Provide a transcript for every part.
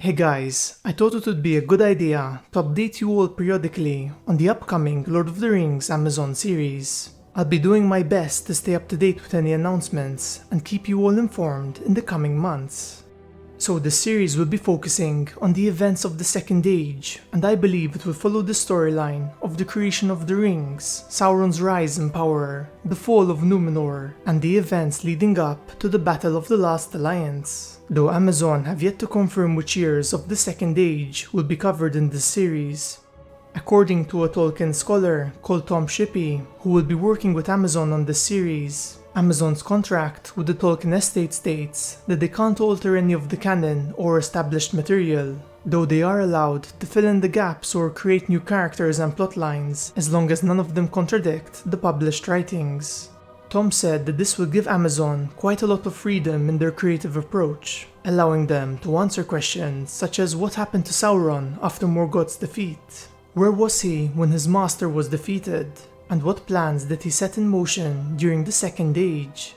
Hey guys, I thought it would be a good idea to update you all periodically on the upcoming Lord of the Rings Amazon series. I'll be doing my best to stay up to date with any announcements and keep you all informed in the coming months. So the series will be focusing on the events of the Second Age, and I believe it will follow the storyline of the creation of the rings, Sauron's rise in power, the fall of Numenor, and the events leading up to the Battle of the Last Alliance. Though Amazon have yet to confirm which years of the Second Age will be covered in this series. According to a Tolkien scholar called Tom Shippey, who will be working with Amazon on this series, Amazon's contract with the Tolkien estate states that they can't alter any of the canon or established material, though they are allowed to fill in the gaps or create new characters and plotlines as long as none of them contradict the published writings. Tom said that this will give Amazon quite a lot of freedom in their creative approach, allowing them to answer questions such as what happened to Sauron after Morgoth's defeat, where was he when his master was defeated, and what plans did he set in motion during the Second Age.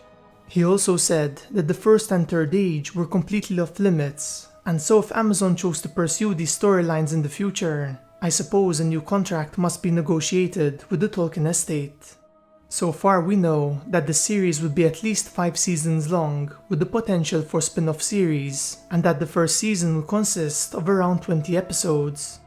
He also said that the First and Third Age were completely off limits, and so if Amazon chose to pursue these storylines in the future, I suppose a new contract must be negotiated with the Tolkien estate. So far we know that the series would be at least 5 seasons long, with the potential for spin-off series, and that the first season will consist of around 20 episodes.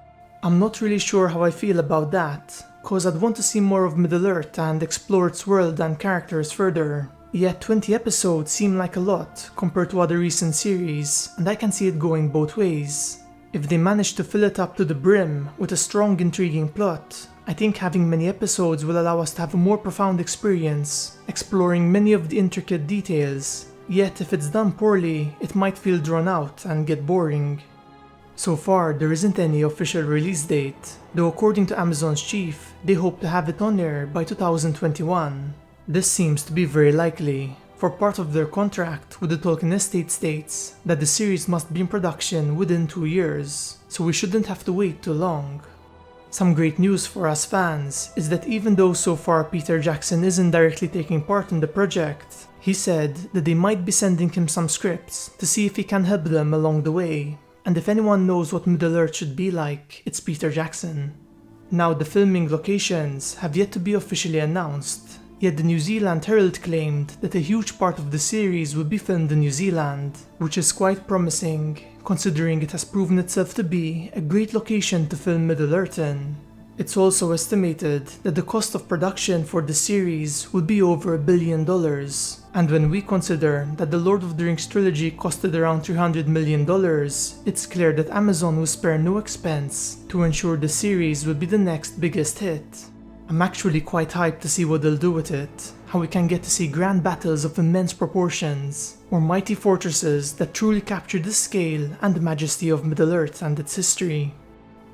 I'm not really sure how I feel about that, cause I'd want to see more of Middle-earth and explore its world and characters further, yet 20 episodes seem like a lot compared to other recent series, and I can see it going both ways. If they manage to fill it up to the brim with a strong, intriguing plot, I think having many episodes will allow us to have a more profound experience, exploring many of the intricate details, yet if it's done poorly, it might feel drawn out and get boring. So far, there isn't any official release date, though according to Amazon's chief, they hope to have it on air by 2021. This seems to be very likely, for part of their contract with the Tolkien estate states that the series must be in production within 2 years, so we shouldn't have to wait too long. Some great news for us fans is that even though so far Peter Jackson isn't directly taking part in the project, he said that they might be sending him some scripts to see if he can help them along the way. And if anyone knows what Middle-earth should be like, it's Peter Jackson. Now the filming locations have yet to be officially announced, yet the New Zealand Herald claimed that a huge part of the series will be filmed in New Zealand, which is quite promising, considering it has proven itself to be a great location to film Middle-earth in. It's also estimated that the cost of production for the series would be over $1 billion, and when we consider that the Lord of the Rings trilogy costed around $300 million, it's clear that Amazon will spare no expense to ensure the series will be the next biggest hit. I'm actually quite hyped to see what they'll do with it, how we can get to see grand battles of immense proportions, or mighty fortresses that truly capture the scale and majesty of Middle-earth and its history.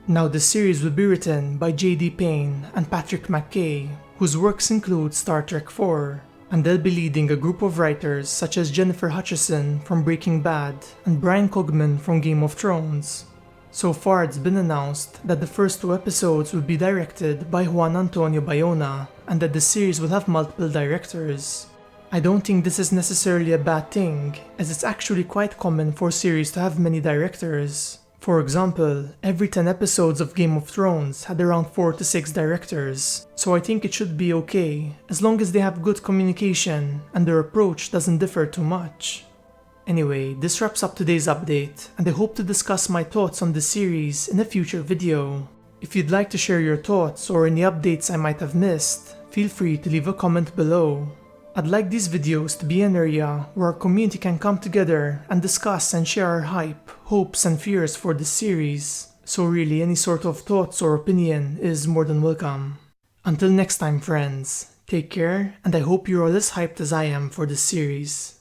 Now the series will be written by JD Payne and Patrick McKay, whose works include Star Trek IV, and they'll be leading a group of writers such as Gennifer Hutchison from Breaking Bad and Bryan Cogman from Game of Thrones. So far it's been announced that the first 2 episodes will be directed by Juan Antonio Bayona, and that the series will have multiple directors. I don't think this is necessarily a bad thing, as it's actually quite common for series to have many directors. For example, every 10 episodes of Game of Thrones had around 4 to 6 directors, so I think it should be okay, as long as they have good communication and their approach doesn't differ too much. Anyway, this wraps up today's update, and I hope to discuss my thoughts on the series in a future video. If you'd like to share your thoughts or any updates I might have missed, feel free to leave a comment below. I'd like these videos to be an area where our community can come together and discuss and share our hype, hopes and fears for this series, so really any sort of thoughts or opinion is more than welcome. Until next time friends, take care, and I hope you're all as hyped as I am for this series.